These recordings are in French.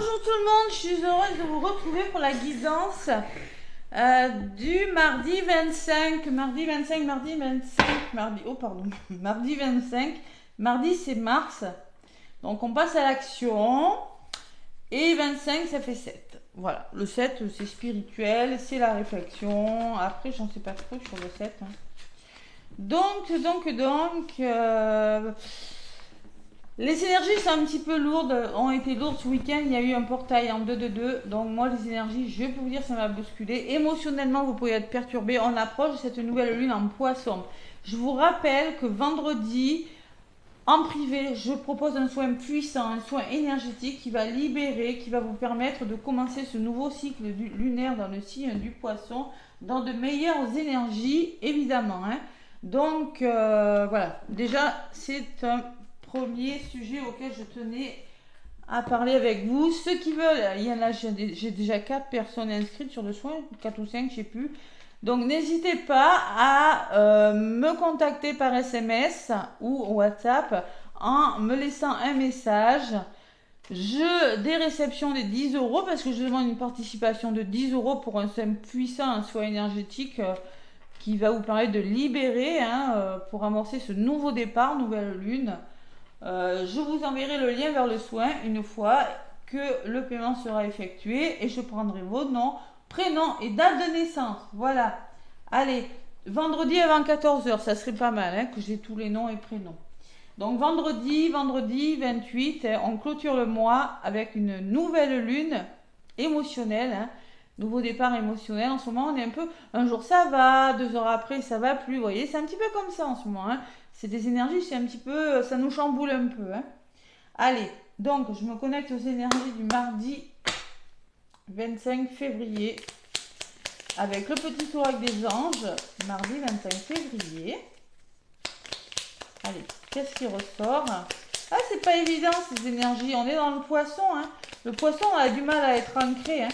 Bonjour tout le monde, je suis heureuse de vous retrouver pour la guidance du mardi 25. Mardi 25, mardi 25, mardi, oh pardon, mardi 25. Mardi c'est Mars, donc on passe à l'action. Et 25 ça fait 7. Voilà, le 7 c'est spirituel, c'est la réflexion. Après j'en sais pas trop sur le 7. Hein. Donc, les énergies sont un petit peu lourdes, ont été lourdes ce week-end. Il y a eu un portail en 2-2-2. Donc, moi, les énergies, je peux vous dire, ça m'a bousculé. Émotionnellement, vous pouvez être perturbé. On approche de cette nouvelle lune en poisson. Je vous rappelle que vendredi, en privé, je propose un soin puissant, un soin énergétique qui va libérer, qui va vous permettre de commencer ce nouveau cycle lunaire dans le signe du poisson, dans de meilleures énergies, évidemment. Hein. Donc, voilà. Déjà, c'est un premier sujet auquel je tenais à parler avec vous. Ceux qui veulent, il y en a, j'ai déjà 4 personnes inscrites sur le soin, 4 ou 5, je sais plus. Donc n'hésitez pas à me contacter par SMS ou WhatsApp en me laissant un message. Des réceptions des 10 euros parce que je demande une participation de 10 euros pour un soin puissant, un soin énergétique qui va vous permettre de libérer pour amorcer ce nouveau départ, nouvelle lune. Je vous enverrai le lien vers le soin une fois que le paiement sera effectué et je prendrai vos noms, prénoms et date de naissance. Voilà. Allez, vendredi avant 14h, ça serait pas mal hein, que j'ai tous les noms et prénoms. Donc vendredi 28, on clôture le mois avec une nouvelle lune émotionnelle. Hein. Nouveau départ émotionnel. En ce moment, on est un peu... Un jour ça va, 2 heures après ça va plus. Vous voyez, c'est un petit peu comme ça en ce moment. Hein. C'est des énergies, c'est un petit peu... Ça nous chamboule un peu. Hein. Allez, donc je me connecte aux énergies du mardi 25 février avec le petit oracle des anges. Mardi 25 février. Allez, qu'est-ce qui ressort? Ah, c'est pas évident ces énergies. On est dans le poisson. Hein. Le poisson a du mal à être ancré. Hein.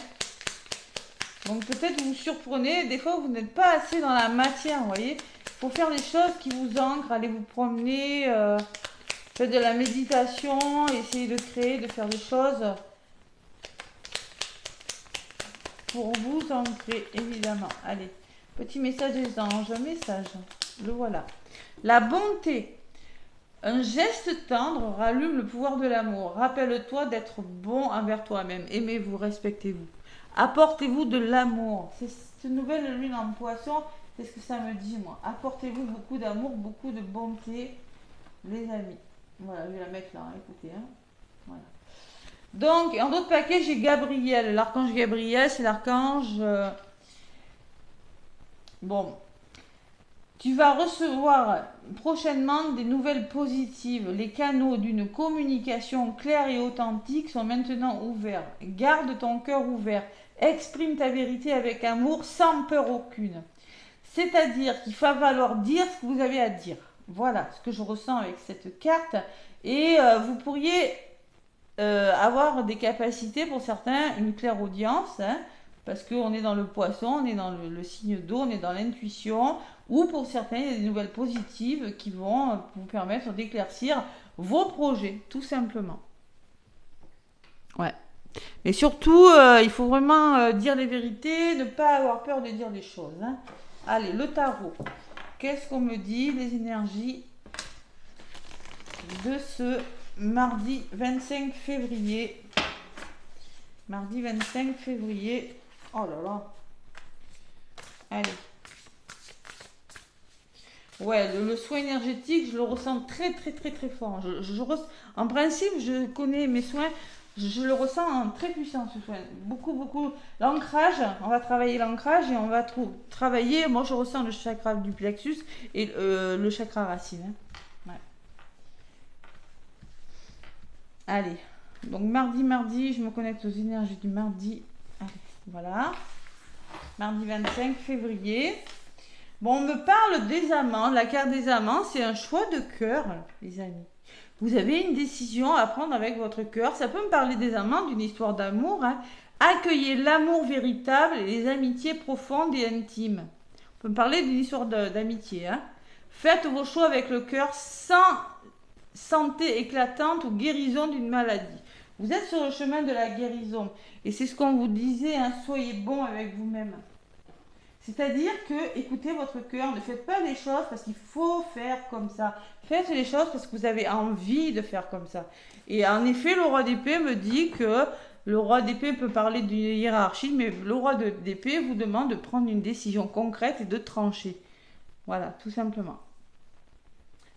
Donc peut-être vous vous surprenez, des fois vous n'êtes pas assez dans la matière, vous voyez. Il faut faire des choses qui vous ancrent, aller vous promener, faire de la méditation, essayer de créer, de faire des choses pour vous ancrer, évidemment. Allez, petit message des anges, un message, le voilà. La bonté. Un geste tendre rallume le pouvoir de l'amour. Rappelle-toi d'être bon envers toi-même. Aimez-vous, respectez-vous. Apportez-vous de l'amour. C'est cette nouvelle lune en poisson, c'est ce que ça me dit moi. Apportez-vous beaucoup d'amour, beaucoup de bonté, les amis. Voilà, je vais la mettre là, écoutez. Hein. Voilà. Donc, en d'autres paquets, j'ai Gabriel. L'archange Gabriel, c'est l'archange... Bon, tu vas recevoir prochainement des nouvelles positives. Les canaux d'une communication claire et authentique sont maintenant ouverts. Garde ton cœur ouvert. Exprime ta vérité avec amour, sans peur aucune. C'est-à-dire qu'il va falloir dire ce que vous avez à dire. Voilà ce que je ressens avec cette carte. Et vous pourriez avoir des capacités, pour certains, une clairaudience, hein, parce qu'on est dans le poisson, on est dans le signe d'eau, on est dans l'intuition, ou pour certains, il y a des nouvelles positives qui vont vous permettre d'éclaircir vos projets, tout simplement. Ouais. Mais surtout, il faut vraiment dire les vérités, ne pas avoir peur de dire les choses. Hein. Allez, le tarot. Qu'est-ce qu'on me dit, les énergies de ce mardi 25 février. Mardi 25 février. Oh là là. Allez. Ouais, le soin énergétique, je le ressens très fort. En principe, je connais mes soins. Je le ressens très puissant ce soin. Beaucoup. L'ancrage, on va travailler l'ancrage et on va travailler. Moi, je ressens le chakra du plexus et le chakra racine. Hein. Ouais. Allez. Donc, mardi, je me connecte aux énergies du mardi. Allez, voilà. Mardi 25 février. Bon, on me parle des amants. La carte des amants, c'est un choix de cœur, les amis. Vous avez une décision à prendre avec votre cœur. Ça peut me parler des amants, d'une histoire d'amour. Hein. Accueillez l'amour véritable et les amitiés profondes et intimes. On peut me parler d'une histoire d'amitié. Hein. Faites vos choix avec le cœur sans santé éclatante ou guérison d'une maladie. Vous êtes sur le chemin de la guérison. Et c'est ce qu'on vous disait, hein, soyez bon avec vous-même. C'est-à-dire que, écoutez votre cœur, ne faites pas les choses parce qu'il faut faire comme ça. Faites les choses parce que vous avez envie de faire comme ça. Et en effet, le roi d'épée me dit que le roi d'épée peut parler d'une hiérarchie, mais le roi d'épée vous demande de prendre une décision concrète et de trancher. Voilà, tout simplement.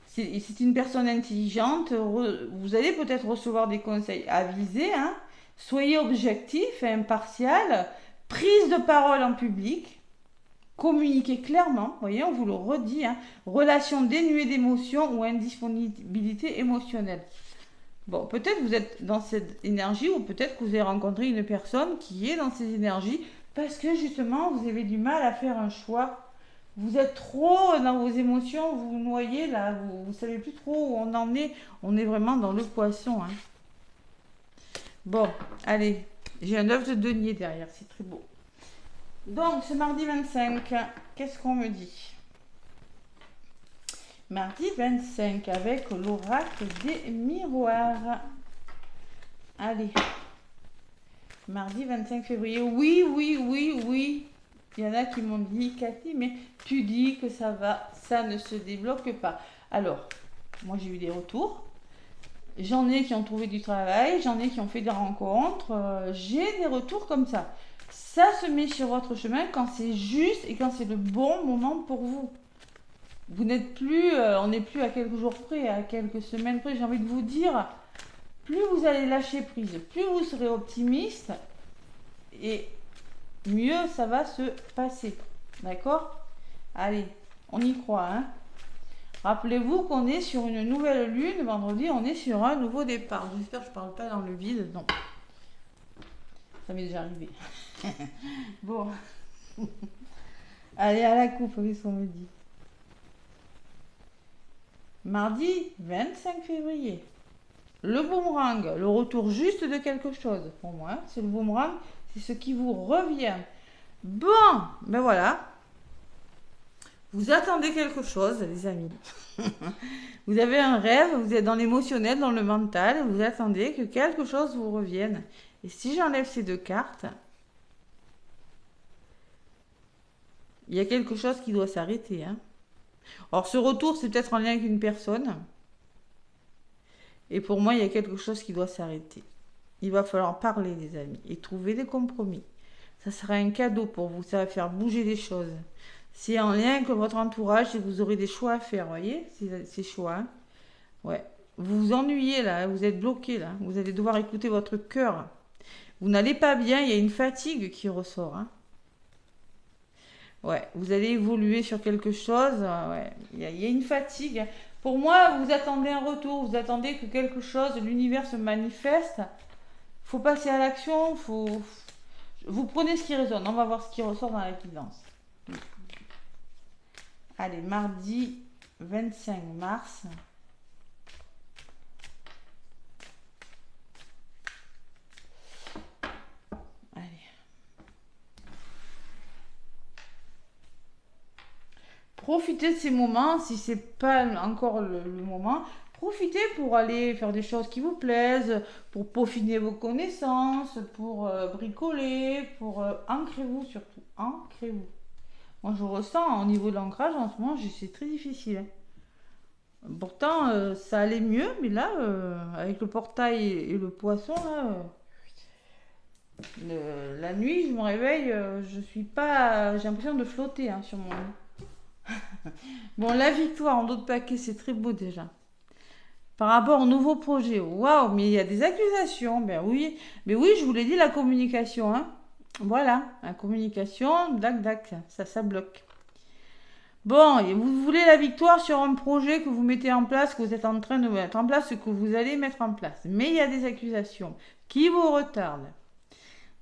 C'est une personne intelligente, vous allez peut-être recevoir des conseils avisés, hein. Soyez objectif et impartial, prise de parole en public, communiquez clairement, voyez, on vous le redit, hein. Relation dénuée d'émotion ou indisponibilité émotionnelle. Bon, peut-être vous êtes dans cette énergie ou peut-être que vous avez rencontré une personne qui est dans ces énergies parce que justement vous avez du mal à faire un choix. Vous êtes trop dans vos émotions, vous vous noyez là, vous savez plus trop où on en est. On est vraiment dans le poisson, hein. Bon, allez, j'ai un œuf de denier derrière, c'est très beau. Donc, ce mardi 25, qu'est-ce qu'on me dit? Mardi 25, avec l'oracle des miroirs. Allez, mardi 25 février, oui, oui, oui, oui. Il y en a qui m'ont dit, Cathy, mais tu dis que ça va, ça ne se débloque pas. Alors, moi j'ai eu des retours. J'en ai qui ont trouvé du travail, j'en ai qui ont fait des rencontres. J'ai des retours comme ça. Ça se met sur votre chemin quand c'est juste et quand c'est le bon moment pour vous. Vous n'êtes plus, on n'est plus à quelques jours près, à quelques semaines près. J'ai envie de vous dire, plus vous allez lâcher prise, plus vous serez optimiste et mieux ça va se passer. D'accord? Allez, on y croit, hein? Rappelez-vous qu'on est sur une nouvelle lune. Vendredi, on est sur un nouveau départ. J'espère que je ne parle pas dans le vide. Non. Ça m'est déjà arrivé. Bon. Allez, à la coupe, qu'est-ce qu'on me dit? Mardi 25 février. Le boomerang, le retour juste de quelque chose. Pour moi, c'est le boomerang, c'est ce qui vous revient. Bon, ben voilà. Vous attendez quelque chose, les amis. Vous avez un rêve, vous êtes dans l'émotionnel, dans le mental, vous attendez que quelque chose vous revienne. Et si j'enlève ces deux cartes, il y a quelque chose qui doit s'arrêter, hein. Or, ce retour, c'est peut-être en lien avec une personne. Et pour moi, il y a quelque chose qui doit s'arrêter. Il va falloir parler, les amis, et trouver des compromis. Ça sera un cadeau pour vous, ça va faire bouger les choses. C'est en lien avec votre entourage et vous aurez des choix à faire, voyez, ces choix. Hein. Ouais. Vous vous ennuyez là, vous êtes bloqué là. Vous allez devoir écouter votre cœur. Vous n'allez pas bien, il y a une fatigue qui ressort. Hein. Ouais, vous allez évoluer sur quelque chose. Ouais, il y a une fatigue. Pour moi, vous attendez un retour, vous attendez que quelque chose, l'univers se manifeste. Faut passer à l'action, vous prenez ce qui résonne. On va voir ce qui ressort dans la guidance. Allez, mardi 25 mars. Allez. Profitez de ces moments, si c'est pas encore le moment. Profitez pour aller faire des choses qui vous plaisent, pour peaufiner vos connaissances, pour bricoler, pour ancrez-vous surtout. Ancrez-vous. Moi, je ressens au niveau de l'ancrage en ce moment, c'est très difficile. Pourtant, ça allait mieux, mais là, avec le portail et le poisson, là, la nuit, je me réveille, je suis pas, j'ai l'impression de flotter hein, sur mon lit. Bon, la victoire en d'autres paquets, c'est très beau déjà. Par rapport au nouveau projet, waouh, mais il y a des accusations, ben oui, mais oui, je vous l'ai dit, la communication, hein. Voilà, la communication, dac, ça bloque. Bon, et vous voulez la victoire sur un projet que vous mettez en place, que vous êtes en train de mettre en place, ce que vous allez mettre en place. Mais il y a des accusations qui vous retardent.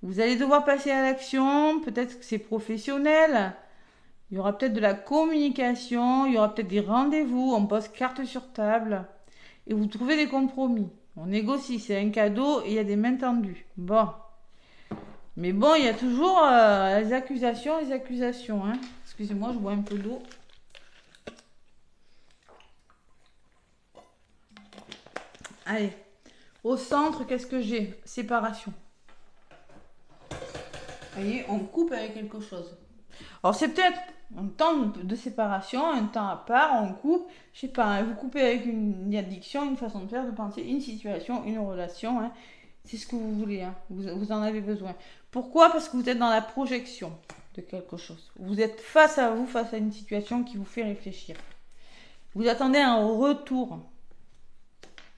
Vous allez devoir passer à l'action, peut-être que c'est professionnel. Il y aura peut-être de la communication, il y aura peut-être des rendez-vous, on pose carte sur table. Et vous trouvez des compromis. On négocie, c'est un cadeau et il y a des mains tendues. Bon. Mais bon, il y a toujours les accusations. Hein. Excusez-moi, je bois un peu d'eau. Allez. Au centre, qu'est-ce que j'ai? Séparation. Vous voyez, on coupe avec quelque chose. Alors c'est peut-être un temps de séparation, un temps à part, on coupe, je sais pas, hein, vous coupez avec une addiction, une façon de faire, de penser, une situation, une relation, hein, c'est ce que vous voulez, hein, vous en avez besoin. Pourquoi? Parce que vous êtes dans la projection de quelque chose. Vous êtes face à vous, face à une situation qui vous fait réfléchir. Vous attendez un retour.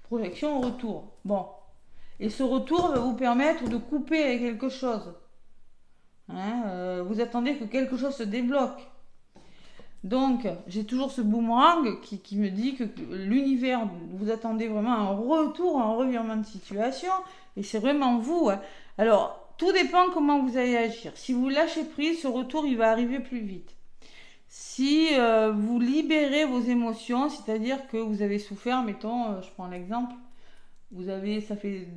Projection, retour. Bon. Et ce retour va vous permettre de couper avec quelque chose. Hein, vous attendez que quelque chose se débloque. Donc, j'ai toujours ce boomerang qui me dit que l'univers, vous attendez vraiment un retour, un revirement de situation, et c'est vraiment vous. Hein. Alors, tout dépend comment vous allez agir. Si vous lâchez prise, ce retour, il va arriver plus vite. Si vous libérez vos émotions, c'est-à-dire que vous avez souffert, mettons, je prends l'exemple, ça fait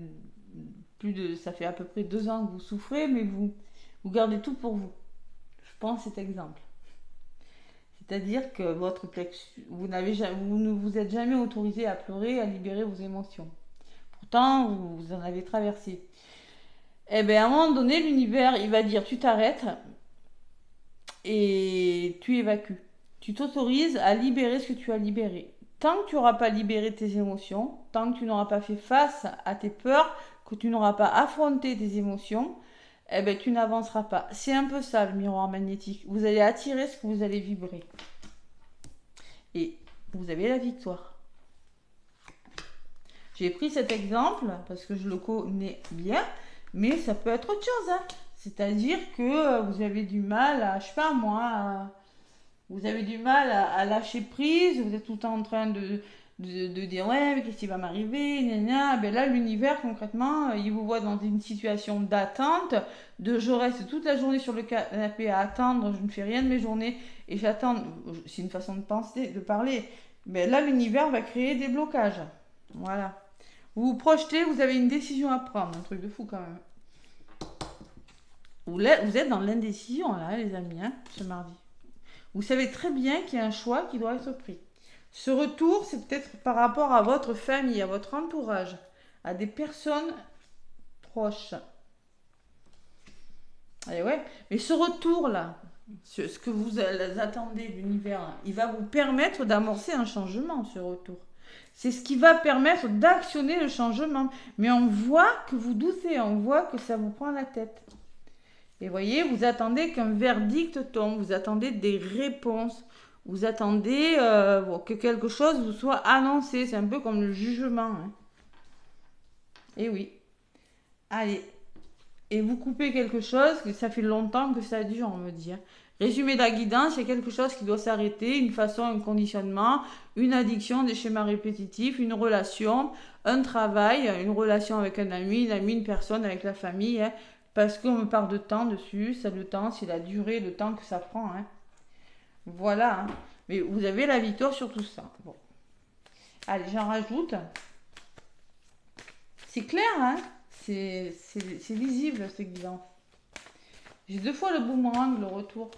à peu près 2 ans que vous souffrez, mais vous gardez tout pour vous. Je prends cet exemple. C'est-à-dire que votre plexus, vous ne vous êtes jamais autorisé à pleurer, à libérer vos émotions. Pourtant, vous en avez traversé. Eh bien, à un moment donné, l'univers, il va dire, tu t'arrêtes et tu évacues. Tu t'autorises à libérer ce que tu as libéré. Tant que tu n'auras pas libéré tes émotions, tant que tu n'auras pas fait face à tes peurs, que tu n'auras pas affronté tes émotions, eh ben, tu n'avanceras pas. C'est un peu ça le miroir magnétique. Vous allez attirer ce que vous allez vibrer. Et vous avez la victoire. J'ai pris cet exemple parce que je le connais bien, mais ça peut être autre chose. Hein. C'est-à-dire que vous avez du mal à, je sais pas moi, vous avez du mal à lâcher prise, vous êtes tout le temps en train de dire ouais mais qu'est-ce qui va m'arriver, ben là l'univers concrètement il vous voit dans une situation d'attente, de je reste toute la journée sur le canapé à attendre, je ne fais rien de mes journées et j'attends, c'est une façon de penser, de parler, mais là l'univers va créer des blocages, voilà. Vous vous projetez, vous avez une décision à prendre, un truc de fou quand même. Vous êtes dans l'indécision là les amis, hein, ce mardi. Vous savez très bien qu'il y a un choix qui doit être pris. Ce retour, c'est peut-être par rapport à votre famille, à votre entourage, à des personnes proches. Et ouais, mais ce retour-là, ce que vous attendez de l'univers, il va vous permettre d'amorcer un changement, ce retour. C'est ce qui va permettre d'actionner le changement. Mais on voit que vous doutez, on voit que ça vous prend la tête. Et voyez, vous attendez qu'un verdict tombe, vous attendez des réponses. Vous attendez que quelque chose vous soit annoncé. C'est un peu comme le jugement. Hein. Et oui. Allez. Et vous coupez quelque chose, que ça fait longtemps que ça dure, on me dit. Hein. Résumé de la guidance, il y a quelque chose qui doit s'arrêter, une façon, un conditionnement, une addiction, des schémas répétitifs, une relation, un travail, une relation avec un ami, une personne, avec la famille. Hein, parce qu'on me parle de temps dessus, ça le temps, c'est la durée, le temps que ça prend. Hein. Voilà. Hein. Mais vous avez la victoire sur tout ça. Bon. Allez, j'en rajoute. C'est clair, hein? C'est lisible, cette guidance. J'ai 2 fois le boomerang, le retour.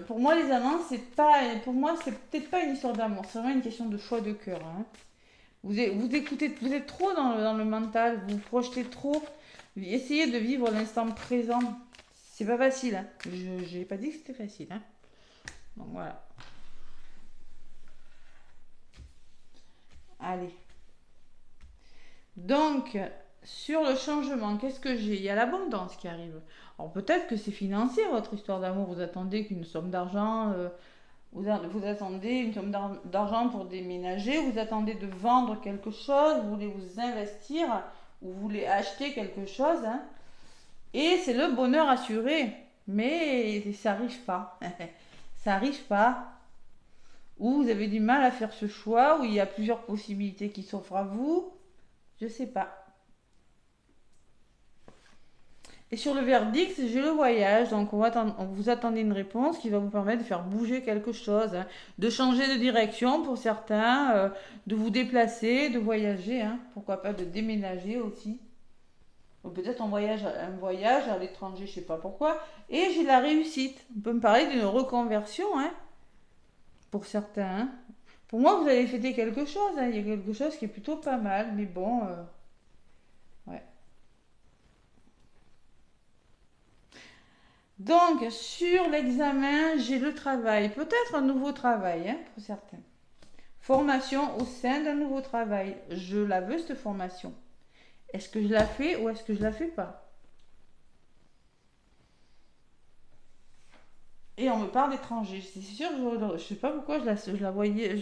Pour moi, les amants, c'est peut-être pas une histoire d'amour. C'est vraiment une question de choix de cœur. Hein. Vous écoutez, vous êtes trop dans le mental. Vous vous projetez trop. Essayez de vivre l'instant présent. C'est pas facile. Hein. Je n'ai pas dit que c'était facile. Hein. Donc voilà. Allez. Donc, sur le changement, qu'est-ce que j'ai? Il y a l'abondance qui arrive. Alors peut-être que c'est financier votre histoire d'amour. Vous attendez qu'une somme d'argent, vous attendez une somme d'argent pour déménager, vous attendez de vendre quelque chose, vous voulez vous investir ou vous voulez acheter quelque chose. Hein, et c'est le bonheur assuré. Mais ça n'arrive pas. Ça n'arrive pas. Ou vous avez du mal à faire ce choix, ou il y a plusieurs possibilités qui s'offrent à vous. Je sais pas. Et sur le verdict, j'ai le voyage. Donc, vous attendez une réponse qui va vous permettre de faire bouger quelque chose, hein, de changer de direction pour certains, de vous déplacer, de voyager. Hein, pourquoi pas de déménager aussi. Ou peut-être un voyage à l'étranger, je sais pas pourquoi. Et j'ai la réussite. On peut me parler d'une reconversion, hein, pour certains. Hein. Pour moi, vous avez fêté quelque chose, hein. Il y a quelque chose qui est plutôt pas mal, mais bon, ouais. Donc, sur l'examen, j'ai le travail. Peut-être un nouveau travail, hein, pour certains. Formation au sein d'un nouveau travail. Je la veux, cette formation. Est-ce que je la fais ou est-ce que je la fais pas? Et on me parle d'étranger. C'est sûr, je sais pas pourquoi je la voyais.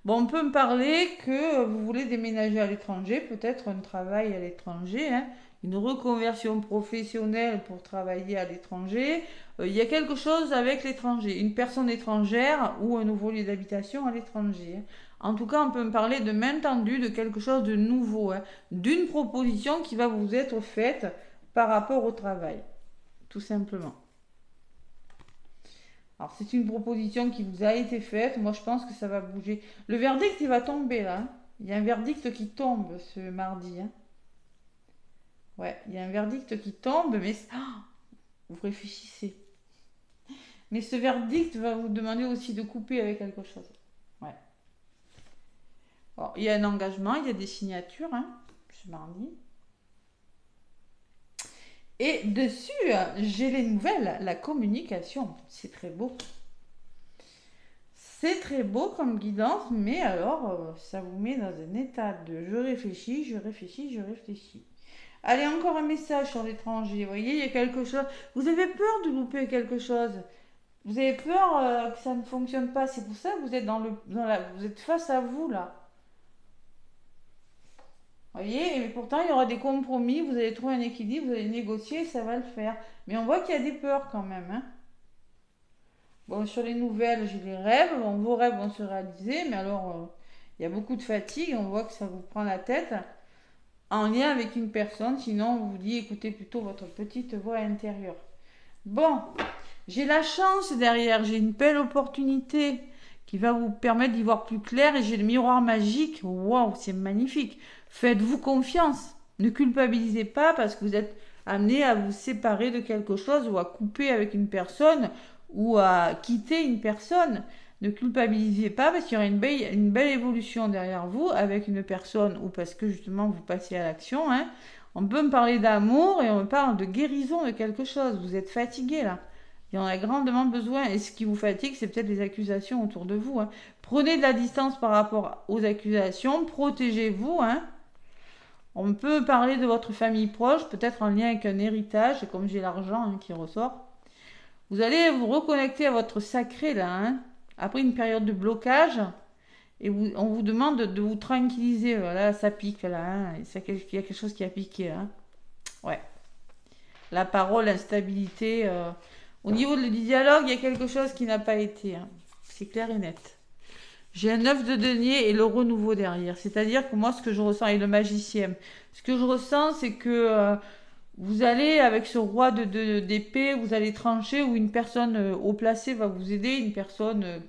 Bon, on peut me parler que vous voulez déménager à l'étranger, peut-être un travail à l'étranger, hein, une reconversion professionnelle pour travailler à l'étranger. Il y a quelque chose avec l'étranger, une personne étrangère ou un nouveau lieu d'habitation à l'étranger, hein. En tout cas, on peut me parler de main tendue, de quelque chose de nouveau, hein, d'une proposition qui va vous être faite par rapport au travail, tout simplement. Alors, c'est une proposition qui vous a été faite. Moi, je pense que ça va bouger. Le verdict, il va tomber là, hein. Il y a un verdict qui tombe ce mardi, hein. Ouais, il y a un verdict qui tombe, mais vous réfléchissez. Mais ce verdict va vous demander aussi de couper avec quelque chose. Ouais. Alors, il y a un engagement, il y a des signatures, hein, ce mardi. Et dessus, j'ai les nouvelles, la communication. C'est très beau. C'est très beau comme guidance, mais alors, ça vous met dans un état de je réfléchis, je réfléchis, je réfléchis. Allez, encore un message sur l'étranger. Vous voyez, il y a quelque chose. Vous avez peur de louper quelque chose. Vous avez peur que ça ne fonctionne pas. C'est pour ça que vous êtes vous êtes face à vous là. Vous voyez, et pourtant il y aura des compromis. Vous allez trouver un équilibre, vous allez négocier, et ça va le faire. Mais on voit qu'il y a des peurs quand même, hein. Bon, sur les nouvelles, j'ai les rêves. Bon, vos rêves vont se réaliser, mais alors, il y a beaucoup de fatigue. On voit que ça vous prend la tête en lien avec une personne. Sinon, on vous dit, écoutez plutôt votre petite voix intérieure. Bon, j'ai la chance derrière. J'ai une belle opportunité qui va vous permettre d'y voir plus clair. Et j'ai le miroir magique. Waouh, c'est magnifique. Faites-vous confiance. Ne culpabilisez pas parce que vous êtes amené à vous séparer de quelque chose ou à couper avec une personne ou à quitter une personne. Ne culpabilisez pas parce qu'il y aura une belle évolution derrière vous avec une personne ou parce que justement vous passez à l'action, hein. On peut me parler d'amour et on me parle de guérison de quelque chose. Vous êtes fatigué là. Il y en a grandement besoin. Et ce qui vous fatigue, c'est peut-être les accusations autour de vous, hein. Prenez de la distance par rapport aux accusations. Protégez-vous, hein. On peut parler de votre famille proche, peut-être en lien avec un héritage, comme j'ai l'argent, hein, qui ressort. Vous allez vous reconnecter à votre sacré là, hein, après une période de blocage. Et on vous demande de vous tranquilliser. Là, ça pique là, hein. Il y a quelque chose qui a piqué, hein. Ouais. La parole, l'instabilité. Au niveau du dialogue, il y a quelque chose qui n'a pas été, hein. C'est clair et net. J'ai un 9 de denier et le renouveau derrière. C'est-à-dire que moi, ce que je ressens, et le magicien, ce que je ressens, c'est que vous allez, avec ce roi d'épée, vous allez trancher, ou une personne haut placée va vous aider, une personne,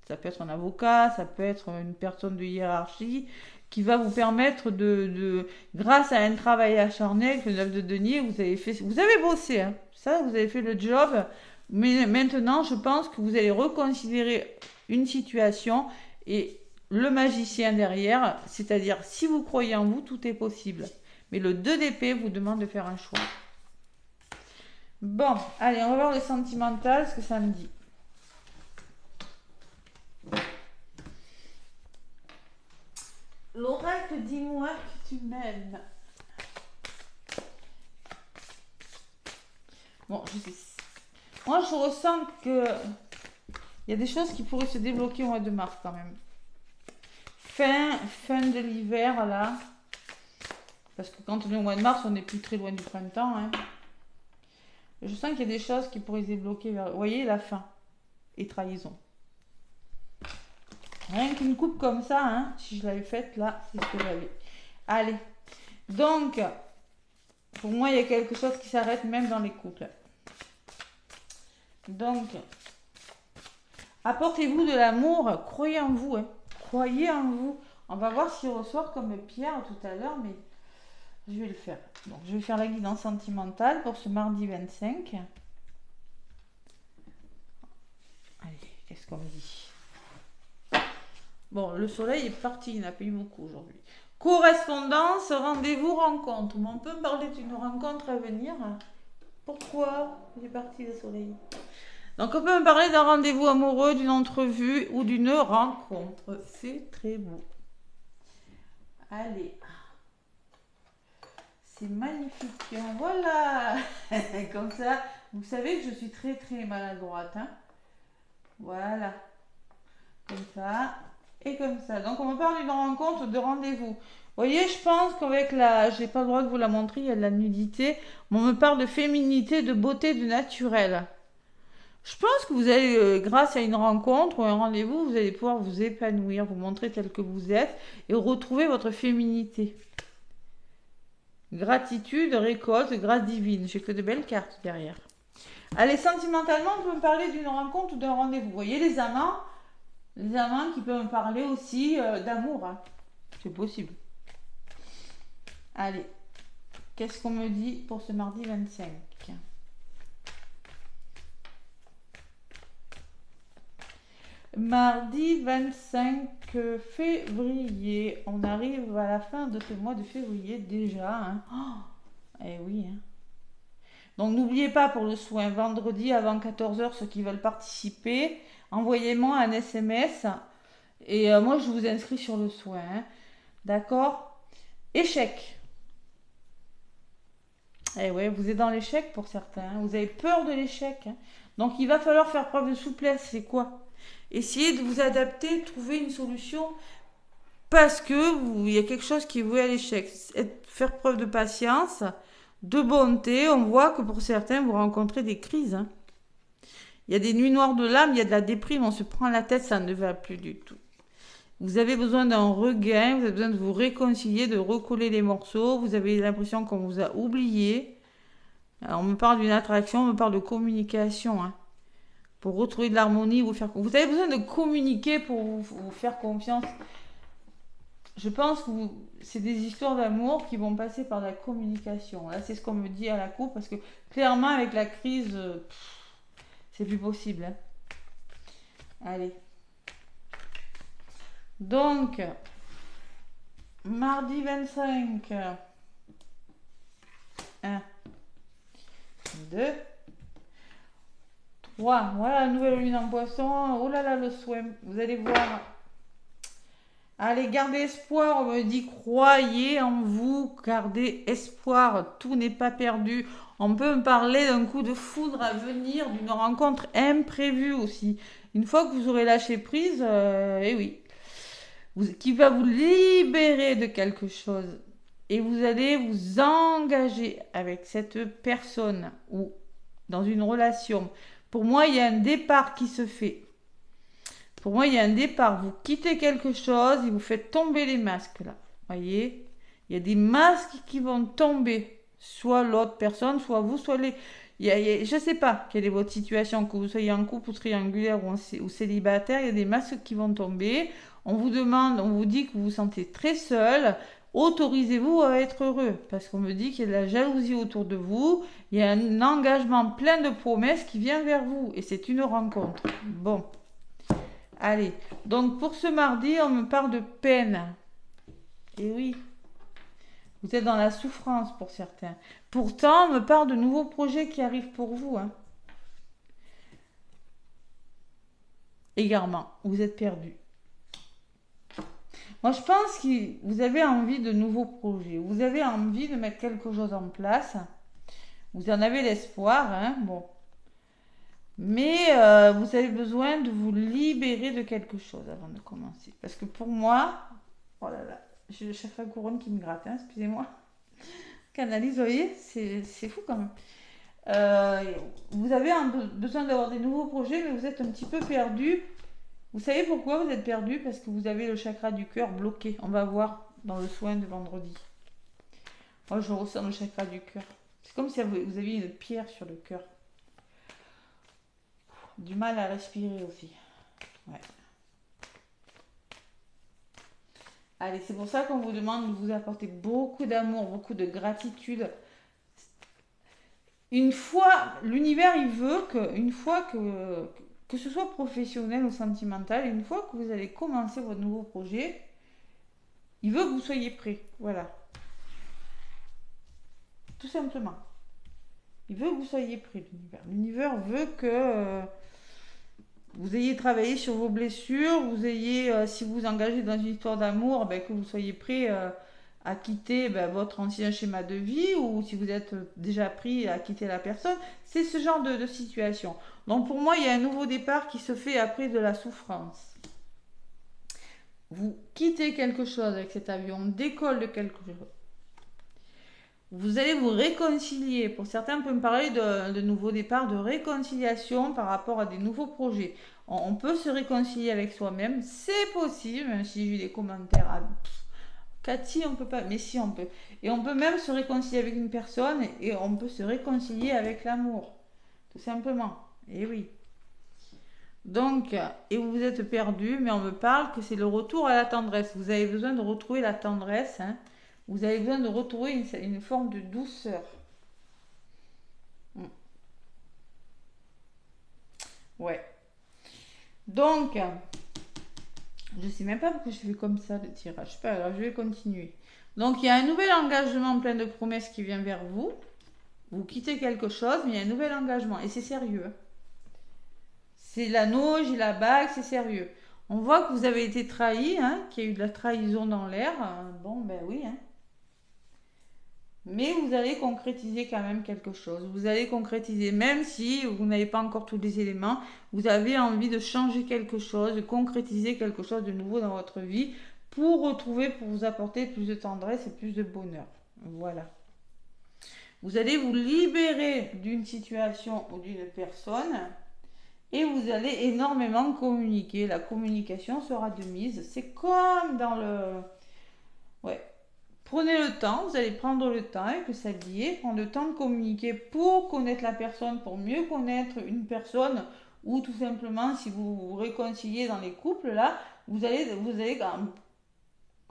ça peut être un avocat, ça peut être une personne de hiérarchie, qui va vous permettre grâce à un travail acharné avec le 9 de denier, vous avez bossé, hein. Ça, vous avez fait le job, mais maintenant, je pense que vous allez reconsidérer une situation et le magicien derrière, c'est-à-dire si vous croyez en vous, tout est possible. Mais le 2 d'épée vous demande de faire un choix. Bon, allez, on va voir le sentimental, ce que ça me dit. L'oracle, dis-moi que tu m'aimes. Bon, moi, je ressens que il y a des choses qui pourraient se débloquer au mois de mars quand même. Fin de l'hiver, là. Parce que quand on est au mois de mars, on n'est plus très loin du printemps, hein. Je sens qu'il y a des choses qui pourraient se débloquer vers... Vous voyez, la fin. Et trahison. Rien qu'une coupe comme ça, hein, si je l'avais faite, là, c'est ce que j'avais. Allez. Donc, pour moi, il y a quelque chose qui s'arrête même dans les couples. Donc, apportez-vous de l'amour. Croyez en vous, hein. Croyez en vous. On va voir s'il ressort comme Pierre tout à l'heure, mais je vais le faire. Donc, je vais faire la guidance sentimentale pour ce mardi 25. Allez, qu'est-ce qu'on me dit? Bon, le soleil est parti, il n'a pas eu beaucoup aujourd'hui. Correspondance, rendez-vous, rencontre. Mais on peut me parler d'une rencontre à venir. Pourquoi il est parti le soleil? Donc on peut me parler d'un rendez-vous amoureux, d'une entrevue ou d'une rencontre. C'est très beau. Allez. C'est magnifique. Voilà. Comme ça, vous savez que je suis très très maladroite. Hein. Voilà. Comme ça. Et comme ça. Donc on me parle d'une rencontre, de rendez-vous. Vous voyez, je pense qu'avec la... J'ai pas le droit de vous la montrer, il y a de la nudité. Mais on me parle de féminité, de beauté, de naturel. Je pense que vous allez, grâce à une rencontre ou un rendez-vous, vous allez pouvoir vous épanouir, vous montrer tel que vous êtes et retrouver votre féminité. Gratitude, récolte, grâce divine. J'ai que de belles cartes derrière. Allez, sentimentalement, on peut me parler d'une rencontre ou d'un rendez-vous. Vous voyez, les amants qui peuvent me parler aussi d'amour. Hein. C'est possible. Allez, qu'est-ce qu'on me dit pour ce mardi 25 ? Mardi 25 février. On arrive à la fin de ce mois de février déjà. Hein. Oh, eh oui. Hein. Donc n'oubliez pas pour le soin, vendredi avant 14h, ceux qui veulent participer, envoyez-moi un SMS. Et moi, je vous inscris sur le soin. Hein. D'accord? Échec. Eh ouais, vous êtes dans l'échec pour certains. Hein. Vous avez peur de l'échec. Hein. Donc il va falloir faire preuve de souplesse. C'est quoi? Essayez de vous adapter, trouver une solution parce que il y a quelque chose qui est voué à l'échec. Faire preuve de patience, de bonté. On voit que pour certains, vous rencontrez des crises. Hein. Il y a des nuits noires de l'âme, il y a de la déprime, on se prend la tête, ça ne va plus du tout. Vous avez besoin d'un regain, vous avez besoin de vous réconcilier, de recoller les morceaux. Vous avez l'impression qu'on vous a oublié. Alors, on me parle d'une attraction, on me parle de communication. Hein. Pour retrouver de l'harmonie, vous avez besoin de communiquer pour vous faire confiance. Je pense que c'est des histoires d'amour qui vont passer par la communication. Là, c'est ce qu'on me dit à la coupe parce que clairement, avec la crise, c'est plus possible. Hein. Allez. Donc, mardi 25. 1, 2, 3. Voilà la nouvelle lune en poisson. Oh là là, le soin. Vous allez voir. Allez, gardez espoir. On me dit croyez en vous. Gardez espoir. Tout n'est pas perdu. On peut me parler d'un coup de foudre à venir, d'une rencontre imprévue aussi. Une fois que vous aurez lâché prise, eh oui, qui va vous libérer de quelque chose. Et vous allez vous engager avec cette personne ou dans une relation. Pour moi, il y a un départ qui se fait. Pour moi, il y a un départ. Vous quittez quelque chose et vous faites tomber les masques là. Voyez, il y a des masques qui vont tomber. Soit l'autre personne, soit vous, soit les... je ne sais pas quelle est votre situation, que vous soyez en couple ou triangulaire ou célibataire, il y a des masques qui vont tomber. On vous demande, on vous dit que vous vous sentez très seul. Autorisez-vous à être heureux, parce qu'on me dit qu'il y a de la jalousie autour de vous, il y a un engagement plein de promesses qui vient vers vous, et c'est une rencontre. Bon, allez, donc pour ce mardi, on me parle de peine. Et oui, vous êtes dans la souffrance pour certains. Pourtant, on me parle de nouveaux projets qui arrivent pour vous. Hein. Égarement, vous êtes perdu. Moi, je pense que vous avez envie de nouveaux projets. Vous avez envie de mettre quelque chose en place. Vous en avez l'espoir, hein, bon. Mais vous avez besoin de vous libérer de quelque chose avant de commencer. Parce que pour moi, oh là là, j'ai le chakra couronne qui me gratte, hein, excusez-moi. Canalise, vous voyez, c'est fou quand même. Vous avez besoin d'avoir des nouveaux projets, mais vous êtes un petit peu perdu. Vous savez pourquoi vous êtes perdu? Parce que vous avez le chakra du cœur bloqué. On va voir dans le soin de vendredi. Moi, je ressens le chakra du cœur. C'est comme si vous aviez une pierre sur le cœur. Du mal à respirer aussi. Ouais. Allez, c'est pour ça qu'on vous demande de vous apporter beaucoup d'amour, beaucoup de gratitude. Une fois, l'univers, il veut qu'une fois que que ce soit professionnel ou sentimental, une fois que vous allez commencer votre nouveau projet, il veut que vous soyez prêt. Voilà. Tout simplement. Il veut que vous soyez prêt, l'univers. L'univers veut que vous ayez travaillé sur vos blessures, vous ayez, si vous vous engagez dans une histoire d'amour, ben, que vous soyez prêt à quitter votre ancien schéma de vie, ou si vous êtes déjà pris à quitter la personne. C'est ce genre de situation. Donc pour moi, il y a un nouveau départ qui se fait après de la souffrance. Vous quittez quelque chose avec cet avion, on décolle de quelque chose. Vous allez vous réconcilier. Pour certains, on peut me parler de nouveaux départs, de réconciliation par rapport à des nouveaux projets. On peut se réconcilier avec soi-même, c'est possible, même si j'ai eu des commentaires à Cathy, on peut pas, mais si on peut. Et on peut même se réconcilier avec une personne et on peut se réconcilier avec l'amour, tout simplement. Et oui. Donc, et vous vous êtes perdu, mais on me parle que c'est le retour à la tendresse. Vous avez besoin de retrouver la tendresse, hein. Vous avez besoin de retrouver une forme de douceur. Ouais. Donc, je sais même pas pourquoi je fais comme ça le tirage. Pas grave, je vais continuer. Donc, il y a un nouvel engagement plein de promesses qui vient vers vous. Vous quittez quelque chose, mais il y a un nouvel engagement. Et c'est sérieux. C'est l'anneau, j'ai la bague, c'est sérieux. On voit que vous avez été trahi, hein, qu'il y a eu de la trahison dans l'air. Bon, ben oui, hein. Mais vous allez concrétiser quand même quelque chose. Vous allez concrétiser, même si vous n'avez pas encore tous les éléments, vous avez envie de changer quelque chose, de concrétiser quelque chose de nouveau dans votre vie pour retrouver, pour vous apporter plus de tendresse et plus de bonheur. Voilà. Vous allez vous libérer d'une situation ou d'une personne et vous allez énormément communiquer. La communication sera de mise. C'est comme dans le... Ouais. Prenez le temps, vous allez prendre le temps avec le sablier, prendre le temps de communiquer pour connaître la personne, pour mieux connaître une personne, ou tout simplement si vous vous réconciliez dans les couples, là, vous allez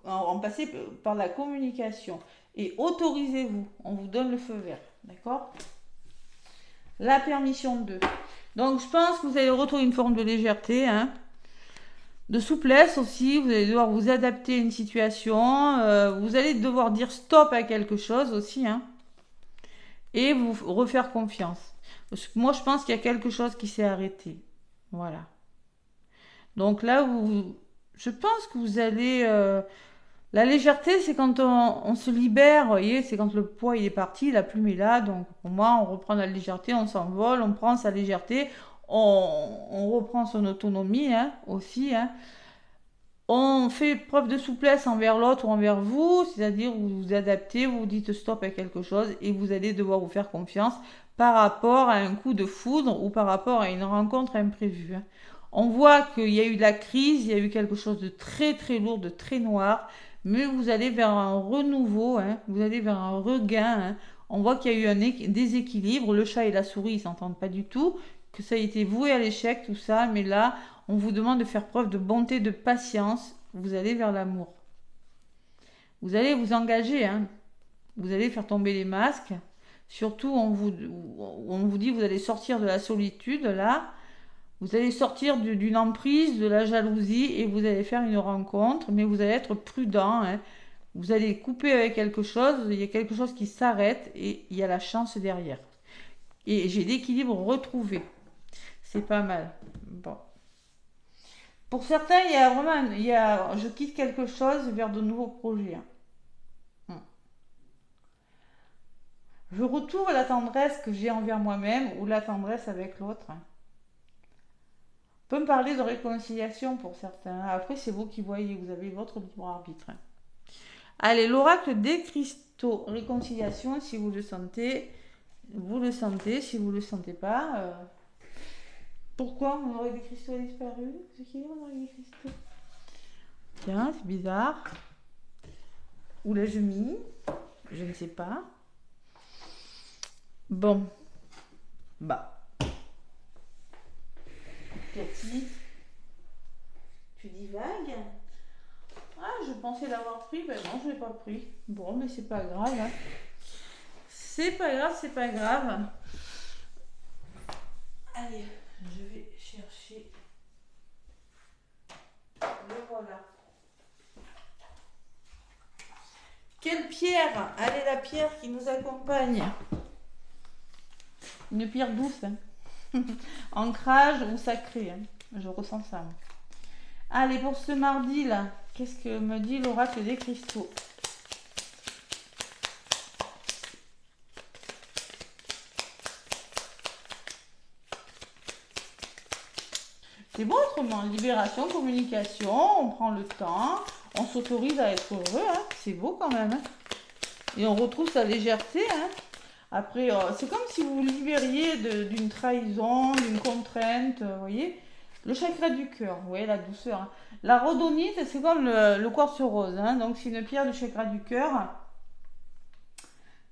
en passer par la communication. Et autorisez-vous, on vous donne le feu vert, d'accord? La permission de. Donc je pense que vous allez retrouver une forme de légèreté, hein, de souplesse aussi, vous allez devoir vous adapter à une situation, vous allez devoir dire stop à quelque chose aussi, hein, et vous refaire confiance. Parce que moi, je pense qu'il y a quelque chose qui s'est arrêté. Voilà. Donc là, je pense que vous allez... la légèreté, c'est quand on se libère, vous voyez, c'est quand le poids il est parti, la plume est là, donc pour moi, on reprend la légèreté, on s'envole, on prend sa légèreté, on reprend son autonomie, hein, aussi, hein. On fait preuve de souplesse envers l'autre ou envers vous, c'est-à-dire vous vous adaptez, vous dites stop à quelque chose et vous allez devoir vous faire confiance par rapport à un coup de foudre ou par rapport à une rencontre imprévue. On voit qu'il y a eu de la crise, il y a eu quelque chose de très très lourd, de très noir, mais vous allez vers un renouveau, hein, vous allez vers un regain. Hein. On voit qu'il y a eu un déséquilibre, le chat et la souris ils s'entendent pas du tout, que ça a été voué à l'échec tout ça, mais là on vous demande de faire preuve de bonté, de patience. Vous allez vers l'amour. Vous allez vous engager. Hein. Vous allez faire tomber les masques. Surtout, on vous dit vous allez sortir de la solitude, là. Vous allez sortir d'une emprise, de la jalousie, et vous allez faire une rencontre, mais vous allez être prudent. Hein. Vous allez couper avec quelque chose, il y a quelque chose qui s'arrête, et il y a la chance derrière. Et j'ai l'équilibre retrouvé. C'est pas mal. Bon. Pour certains, il y a vraiment, je quitte quelque chose vers de nouveaux projets. Je retrouve la tendresse que j'ai envers moi-même ou la tendresse avec l'autre. On peut me parler de réconciliation pour certains. Après, c'est vous qui voyez, vous avez votre libre arbitre. Allez, l'oracle des cristaux, réconciliation, si vous le sentez, vous le sentez. Si vous ne le sentez pas, pourquoi mon oreille des cristaux a disparu? C'est qui mon oreille des cristaux? Tiens, c'est bizarre. Où l'ai-je mis? Je ne sais pas. Bon. Bah. Cathy, tu divagues? Ah, je pensais l'avoir pris. Ben non, je ne l'ai pas pris. Bon, mais c'est pas grave. Hein. C'est pas grave, c'est pas grave. Allez, je vais chercher Quelle pierre? Allez, la pierre qui nous accompagne. Une pierre douce. Hein. Ancrage ou sacré. Hein. Je ressens ça. Allez, pour ce mardi là, qu'est-ce que me dit l'oracle des cristaux? C'est bon autrement, libération, communication, on prend le temps, on s'autorise à être heureux, hein. C'est beau quand même. Hein. Et on retrouve sa légèreté. Hein. Après, c'est comme si vous vous libériez d'une trahison, d'une contrainte, vous voyez. Le chakra du cœur, vous voyez la douceur. Hein. La rhodonite, c'est comme le quartz rose, hein. Donc c'est une pierre du chakra du cœur.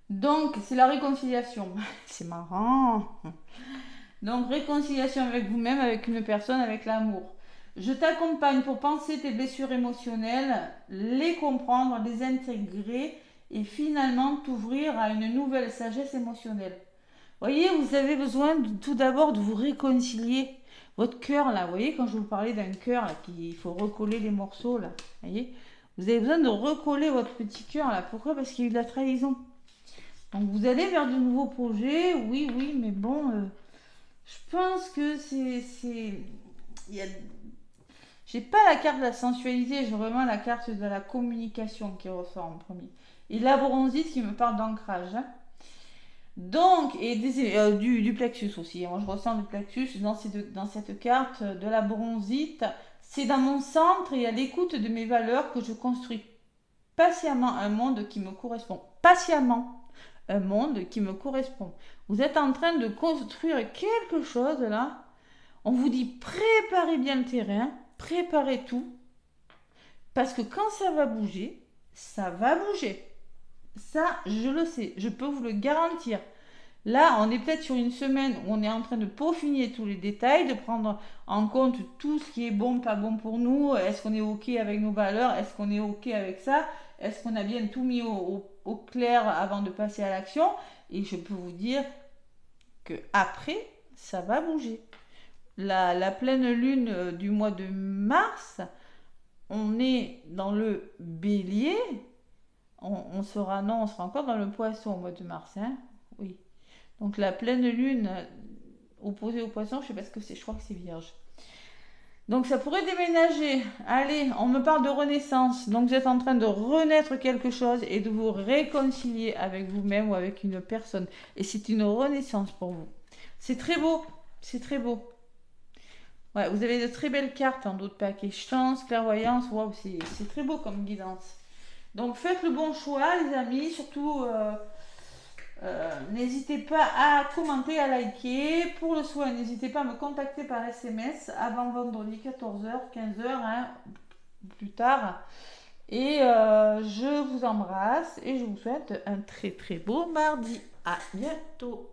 Donc c'est la réconciliation. C'est marrant. Donc réconciliation avec vous-même, avec une personne, avec l'amour. Je t'accompagne pour penser tes blessures émotionnelles, les comprendre, les intégrer et finalement t'ouvrir à une nouvelle sagesse émotionnelle. Voyez, vous avez besoin tout d'abord de vous réconcilier. Votre cœur là, vous voyez, quand je vous parlais d'un cœur là, qu'il faut recoller les morceaux là, voyez, vous avez besoin de recoller votre petit cœur là. Pourquoi? Parce qu'il y a eu de la trahison. Donc vous allez vers de nouveaux projets, oui, mais bon, je pense que j'ai pas la carte de la sensualité, j'ai vraiment la carte de la communication qui ressort en premier. Et la bronzite qui me parle d'ancrage. Hein. Donc, et du plexus aussi. Moi, je ressens le plexus dans cette carte de la bronzite. C'est dans mon centre et à l'écoute de mes valeurs que je construis patiemment un monde qui me correspond. Patiemment, un monde qui me correspond. Vous êtes en train de construire quelque chose là. On vous dit préparez bien le terrain, préparez tout. Parce que quand ça va bouger, ça va bouger. Ça, je le sais, je peux vous le garantir. Là, on est peut-être sur une semaine où on est en train de peaufiner tous les détails, de prendre en compte tout ce qui est bon, pas bon pour nous. Est-ce qu'on est OK avec nos valeurs? Est-ce qu'on est OK avec ça? Est-ce qu'on a bien tout mis au clair avant de passer à l'action? Et je peux vous dire que après, ça va bouger. La pleine lune du mois de mars, on est dans le bélier. On sera encore dans le poisson au mois de mars. Hein, oui. Donc la pleine lune opposée au poisson, je ne sais pas ce que c'est, je crois que c'est vierge. Donc ça pourrait déménager. Allez, on me parle de renaissance. Donc vous êtes en train de renaître quelque chose et de vous réconcilier avec vous-même ou avec une personne. Et c'est une renaissance pour vous. C'est très beau. C'est très beau. Ouais, vous avez de très belles cartes en d'autres paquets. Chance, clairvoyance, waouh, c'est très beau comme guidance. Donc faites le bon choix, les amis. Surtout, n'hésitez pas à commenter, à liker. Pour le soin, n'hésitez pas à me contacter par SMS avant vendredi 14h, 15h, hein, plus tard. Et je vous embrasse et je vous souhaite un très très beau mardi. À bientôt.